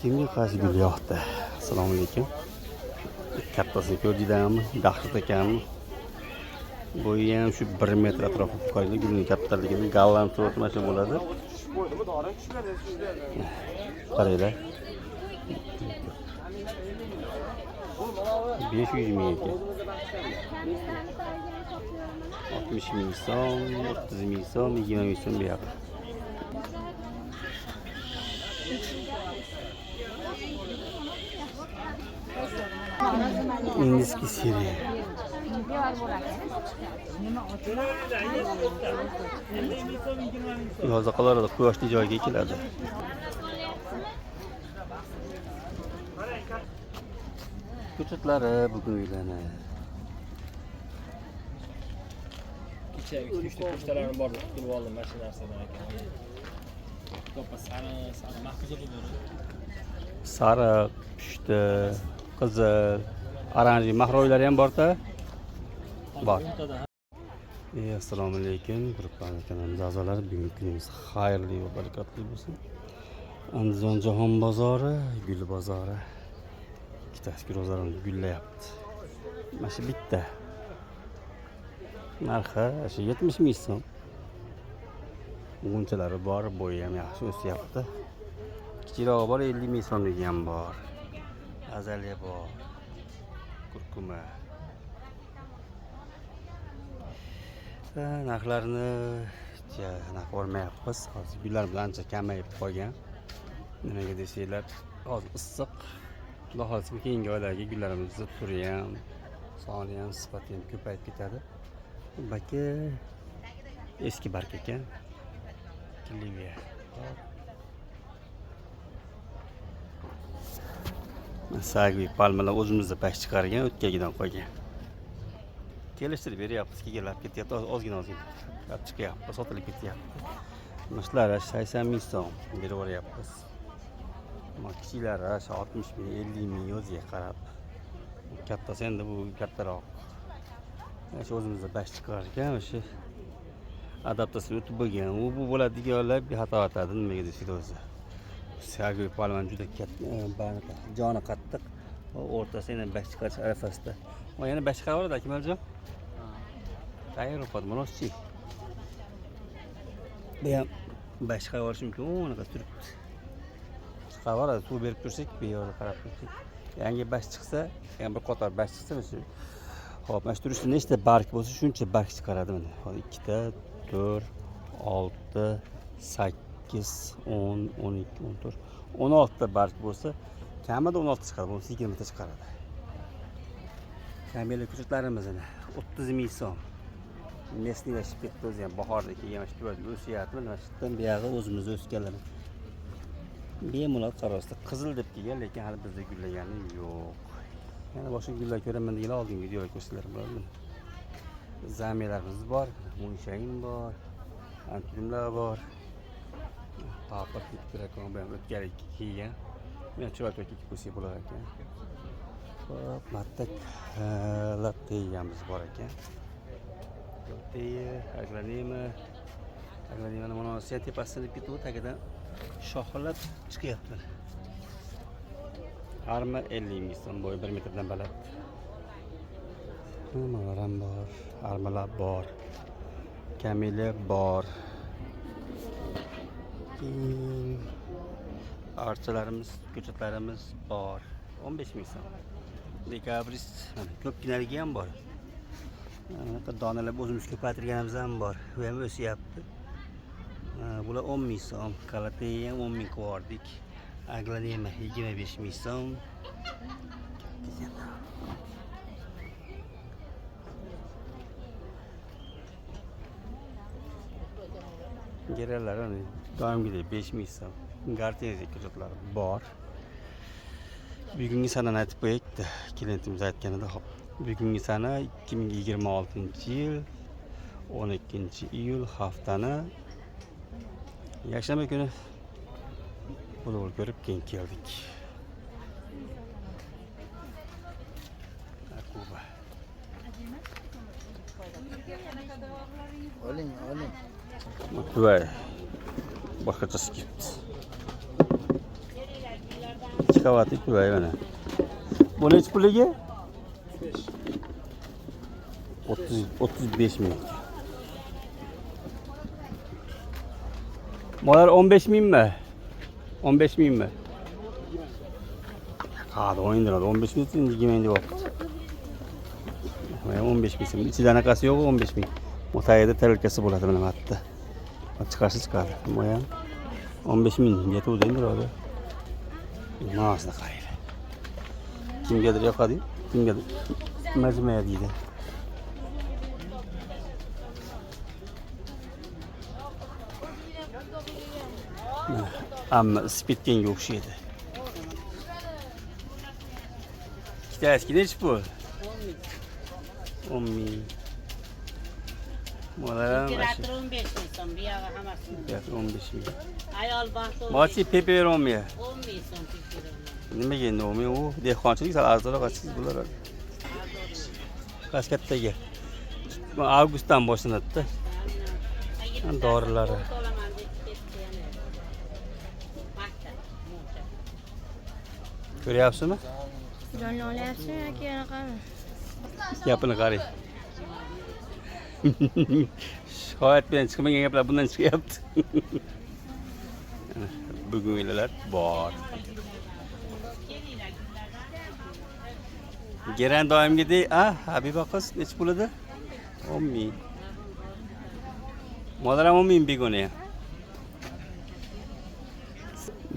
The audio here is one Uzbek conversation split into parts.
Kimga qaysi gul yoqdi? Assalomu alaykum. Kattasini ko'rdingizmi? Dahshat ekanmi? Bo'yi ham shu 1 metr atrofida qo'yilgan gulning kattaligini gallan sorti mana shu bo'ladi. Qaranglar. 500 ming ekan. 60 ming so'm, 30 ming so'm, 20 ming so'm beradi. Indiyskiy seriya. Yoziqalarda quyoshli joyga keladi. Ko'chatlari bugun uylana. Kecha 3 ta ko'chtalarni bor qilib oldim mashinasidan ekan. To'pa sariq mahfuzat bor. Sariq, pushti, qizil, oranjiy mahroylari ham bor-da. Bor. Assalomu alaykum, guruhlar kanalimiz a'zolari. Bugungi kunimiz xayrli va barakatli bo'lsin. Andijon jahon bozori, gul bozori. Ikkitasi ro'zlarni gullayapti. Mana shu bitta. Narxi 70 ming so'm. G'unchalari bor, bo'yi ham yaxshi o'syapti. Kichikroq bor, 50 ming so'mligi ham bor. Azaliya bor. Kurkuma. Narxlarni narx olmayapmiz. Hozir gullar bilan ancha kamayib qolgan. Nimaga desanglar, hozir issiq. Xudo xohlasa keyingi oylarga gullarimizni turi ham, soni ham, sifati ham ko'payib ketadi. Baki eski bark ekan. Liviya. Sagvi palmalar o'zimizda past chiqargan, o'tkagidan qo'ygan. Kelishtirib beryapmiz, kelib ketyapti, ozgina chiqyapti, sotilib ketyapti. Mashlari 80 ming so'm berib yuboryapmiz. Kichiklari 60 ming, 50 ming o'ziga qarab. Kattasi endi bu kattaroq. Shu o'zimizda past chiqargan, o'sha adaptatsiya o'tib bo'lgan. U bu bo'ladiganlar xato atadi, nimaga desanglar o'zi. Sagvi palman juda katta, joni qattiq. O'rtasida yana bash chiqarish arafasida. O yana bash chiqaradi Akmaljon. Tayyor bo'ldi, monoschi. Bu ham bash chiqarib olish mumkin, unaqa turibdi. Chiqaradi, suv berib tursak, bu yerga qarab tursak. Yangi bash chiqsa, yana bir qator bash chiqsa, shu. Xo'p, mana shu turishda nechta bark bo'lsa, shuncha bark chiqaradi mana. Hozir 2 ta, 4, 6, 8, 10, 12, 14, 16 ta bark bo'lsa, kamida 16 chiqadi, bo'lmasa 20 ta chiqaradi. Kamila ko'chatlarimizni 30 ming so'm. Neslashib ketdi o'zi ham bahorda kelgan shu tuvazga o'syapti. Mana shundan buyog'i o'zimizda o'sganlar. Bemalol qarasda qizil deb kelgan, lekin hali bizda gullagani yo'q. Yana boshqa gullar ko'raman degan oldingi videoga ko'rsatlar bo'ladi. Zamiyalarimiz bor, munshayin bor, antirimlar bor. Papir kitrakon bilan o'tkalik kelgan. Men chiroyli ko'rsak bo'lar ekan. Xo'p, marta latteyamiz bor ekan. Lattey, aglanima mana Osiyo tepasidan ketib tagidan shoxlab chiqyapti. Arma 50 ming so'm, bo'yi 1 metrdan baland. Nimalar ham bor, armalar bor. Kamila bor. Archalarimiz, ko'chatlarimiz bor. 15 ming so'm. Dekabrist, ko'pginaligi ham bor. Donalab o'zimiz ko'paytirganimiz ham bor. Bu ham o'syapti. Bular 10 ming so'm, kalatey ham 10 ming qo'yardik. Aglanima 25 ming so'm. Geralar doimgidek 5 ming so'm. Gartenziya ko'chatlari bor. Bugungi sanani aytib qo'yaylik-da. Klientimiz aytganida, hop. Bugungi sana 2026-yil 12-iyul haftani yakshanba kuni bo'lib ko'rib keyin keldik. Akuba. Oling. Voy. Boshqachasi ketdi. qavatli ko'ray mana. Bu nechi puliga? 35 ming. Molar 15 mingmi? 15 mingmi? Qadi o'yindiradi 15 ming 20 ming deyapti. Mana 15 ming. İçida anaqasi yo'q 15 ming. Mutayida tarelkasi bo'ladi mana bu yerda. Chiqarsa chiqadi. Bu ham 15 ming yetuvdi indiradi. Nasıl qaraydi. Kimgadir yoqadi, kimgadir majmaya deydi. Amma isib ketganga o'xshaydi. Ikkitasi nechi pul? 10 ming. Molar Kiratır 15 ming so'm, bu yog'i hammasi. 15 ming. Ayol baxti Mochi pepe verolmay. 10 ming so'm pishiraman. Nimaga endi olmay? U dehqonchilik sal arzonroq achiz bo'lar. Kaskatdagi. Avgustdan boshlanadi-da. Dorilari. Olaman deb ketdi yana. Makta, mo'ta. Ko'ryapsizmi? Filonni olyapsizmi yoki anaqami? Gapini qarang. Shoyat bilan chiqmagan gaplar bundan chiqyapti. Bugungilar bor. Geran doimgidek, Habiba qiz nechi pul edi? 10 ming. Molar ham 10 ming begona.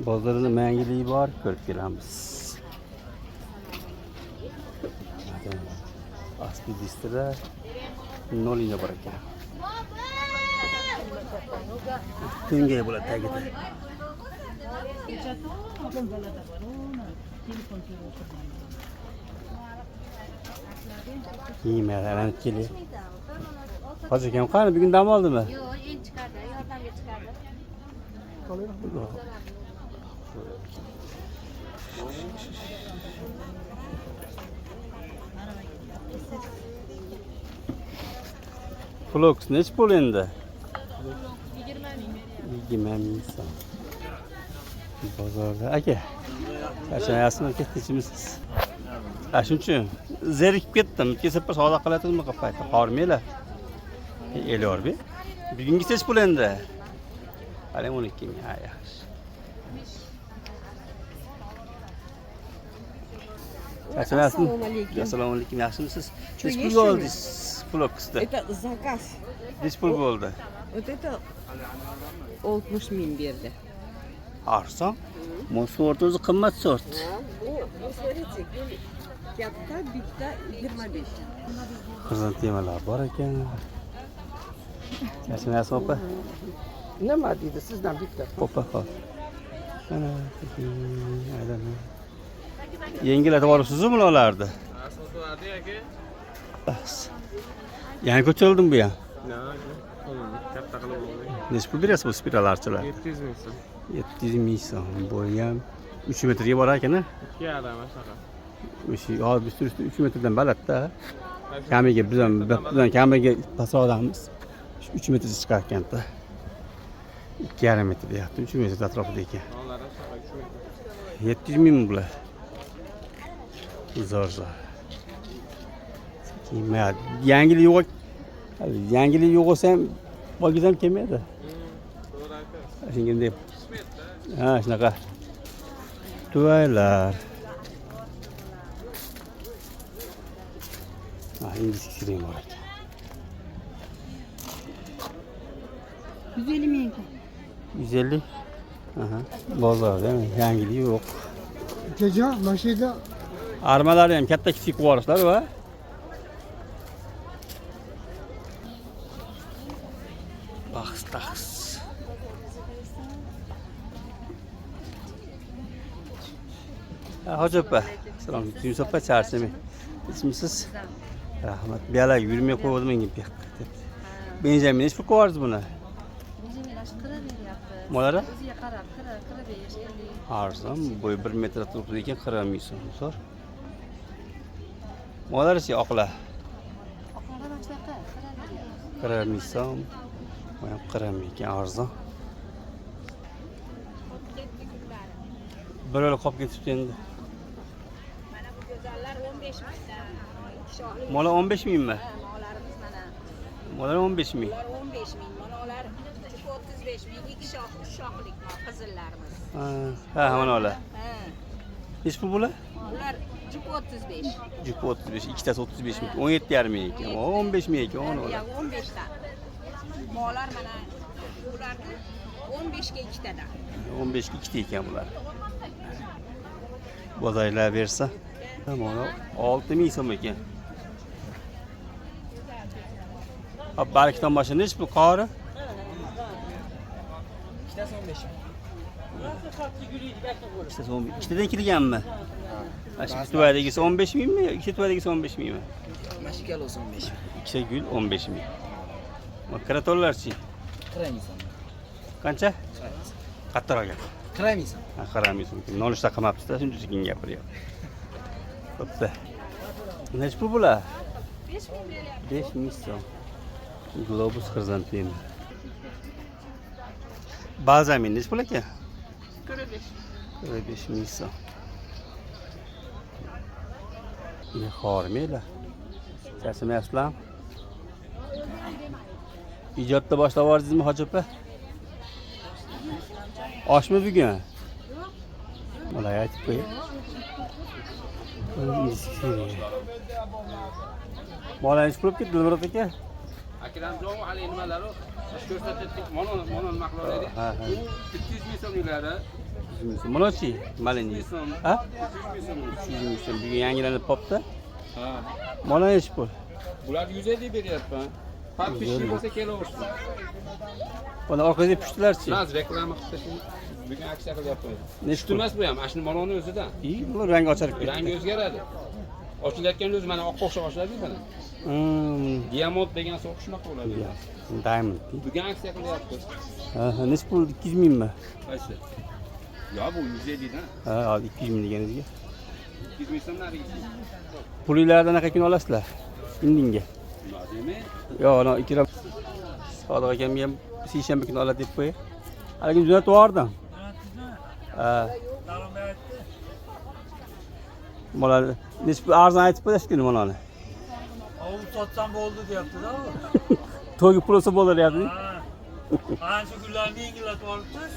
Bozorda mangiliyi bor, ko'rib kelamiz. Asli distra 0 inga bor ekan. Tunga bo'ladi tagida. Kiyimlar kelib. Hozir ham qani bugun dam oldimi? Yo'q, endi chiqadi, yordamga chiqadi. Flux nechi pul endi? 20 ming. 20 ming so'm. Bozorda aka. Qachon ketdingizsiz? Shuning uchun zerikib ketdim. Kesib bir savdo qiladimi qapayda? Qormaylar. Elyor be. Bugungi nechi pul endi? Hali 12 ming. Ha, yaxshi. Assalomu alaykum. Assalomu alaykum. Yaxshimisiz? Nechi pul oldingiz? Fluxda. Это заказ. Nechi pul bo'ldi? Вот это 60 ming berdi. Arzon. Bu sort o'zi qimmat sort. Bu смотрите, katta bitta 25. Xrizantemalar bor ekan. Yaxshimisiz opa? Nima deydi sizdan bitta? Opa hop. Mana aylanma. Yengillatib olibsizmi ularni? Sotuvardi aka. Yangi ko'chirildim bu ham. Katta qilib oldik. Nechi pul berasiz bu spiral archalar? 700 ming so'm. 700 ming so'm. Bu ham 3 metrga bor ekan-a? 2 yarim aşağı. O'sha hozir üstü 3 metrdan balandda. Kamiga bizdan kamiga pasodamiz. 3 metrga chiqar ekan-da. 2,5 metr deyapti. 3 metr atrofida ekan. Onlar aşağı 3 metre. 700 ming bular. Zo'r. Kiyimlar. Yangilik yo'q. Yangilik yo'q bo'lsa ham boygiz ham kelmaydi. Doğru aka. Shunday. Ha, shunaqa. Tuvaylar. İngiliz kireyim bor ekan. 150 ming. 150. Aha. Bozor değil mi? Yangiliği yo'q. Kecha mashina Armalar ham katta kichik qo'yishlar va Tax. Hoca opa. Salom. Yunus opa charchami. Ismisiz? Rahmat. Biyalak yurmay qo'ydim menga bu yoqqa. Benjamin nechi pul qo'yarsiz buni? Benjamin qira beryapti. Mo'lari? O'ziga qarab, qira berish 50. Arzon, bo'yi 1 metr turibdi ekan, 40 ming so'm. Zo'r. Mo'lari-chi oqlar? Oqlari mana shunaqa, qira beryapti. 40 ming so'm. Bu ham 40 ming ekan, arzon. Bir öyle kop ketibdi endi. Mana bu go'zallar 15 mingdan. Shohli. Mola 15 mingmi? Ha, molarimiz mana. Molar 15 ming. Ular 15 ming, mana ular 35 ming, 2 shoh, 3 shohlik qizillarimiz. Ha, mana ular. Ha. Nechi pul bular? Ular jup 35. Jupi 35, ikkitasi 35 ming. 17,5 ming ekan. 15 ming ekan ona Ya ular. 15 dan. Molar mana ularni 15 ga ikkitadan. 15 ga ikkita ekan bular. Bozorlar bersa. Mana 6 ming so'm ekan. Hop, barikdan boshqa nechi pul qori? İkitasi 15 ming. İşte son ikitadan kelganmi? Mana shu tuvadagisi 15 mingmi? Ikkita tuvadagisi 15 mingmi? Mana shu ikkalasi 15 ming. Ikkita gul 15 ming. Kiratorlarchi Qiraymisan. qancha? Qattiqroq gap. Qiraymisan. Ha, qaramiysiz. Nolishda qilmabsiz-da, shuncha sekin gapiryapti. Bo'pti. Nechi pul bular? 5 ming beryapti. 5 ming so'm. Globus xrizantemi. Balzamin nechi pul ekan? 45. 45 ming so'm. Ne xormeylar. Charchamayapsizlarmi? Ijodda boshlab yubordingizmi, Hoji opa? Oshmi bugun? Mana aytib qo'y. Bolangiz qilib ketdi, Dilmurod aka. Akramjon hali nimalari ko'rsatdik, mana nima qilaveradi? Ha, ha. 200 ming so'mlari, 100 ming so'm. Manachi, malingiz. 100 so'm. Ha? 300 ming so'm. 300 ming so'm. Bugun yangilanib qopti. Ha. Mana nechi pul? Bular 150 beryapman. Подписчик bo'lsa kelaversin. Buni orqasiga pushtilarchi. Biz reklama qilib tashlaymiz. Bugun aksiya qilyapmiz. Nechi pul? Tumas bu ham, mana shu moloni o'zidan. Bular rangi ochilib Rangi ketdi. o'zgaradi. Ochilayotgan o'zi mana oqqa o'xshab ochiladi mana. Diamond degan so'q shunaqa bo'ladi. Diamond. Bugun aksiya qilyapmiz. Ha, nechi pul? 200 mingmi? Qaysi? Yo, bu 150 dan. Ha, hozir 200 ming deganingizga. 200 ming so'mlari. Pulinglardan qanaqa kun olasizlar? Indinga. Lozimi? Yo, ana ikram. Sodiq akamga ham seshanba kuni oladi deb qo'y. Haligi jo'natib yubordim. Ha. Mola nechi pul arzon aytib qo'yasiz kuni monani. Ovu sotsam bo'ldi deyapti-da u. To'yga pul olsa bo'lar deyapti. Ancha kunlarni yengillatib olibmiz.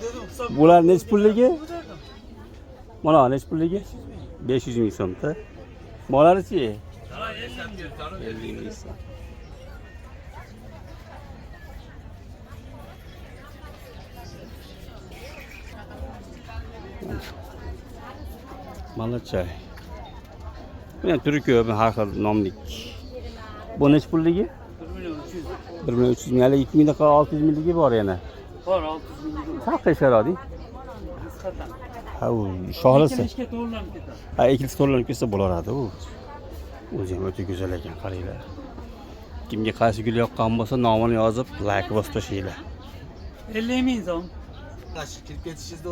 Dedim hisob. Bular nechi pulligi? Mana nechi pulligi? 500 ming so'mda. Molarichi? Ha, 50 ming. Malachay. Buni turi ko'p, har xil nomlik. Bu nechi pulligi? 1 million 300. 1 million 300 ming, hali 2 mingda 600 mingligi bor yana. Bor 600 ming. Saqlash sharodi. Nisbatan. Ha, u shohlasa. Ikki to'g'rilanib ketadi. Ha, ikkilisi to'g'rilanib ketsa bo'laradi u. O'zi ham o'ta go'zal ekan, qaranglar. Kimga qaysi gul yoqqan bo'lsa, nomini yozib, like bosib tashlaylar. 50 ming so'm. Kirib ketishingizni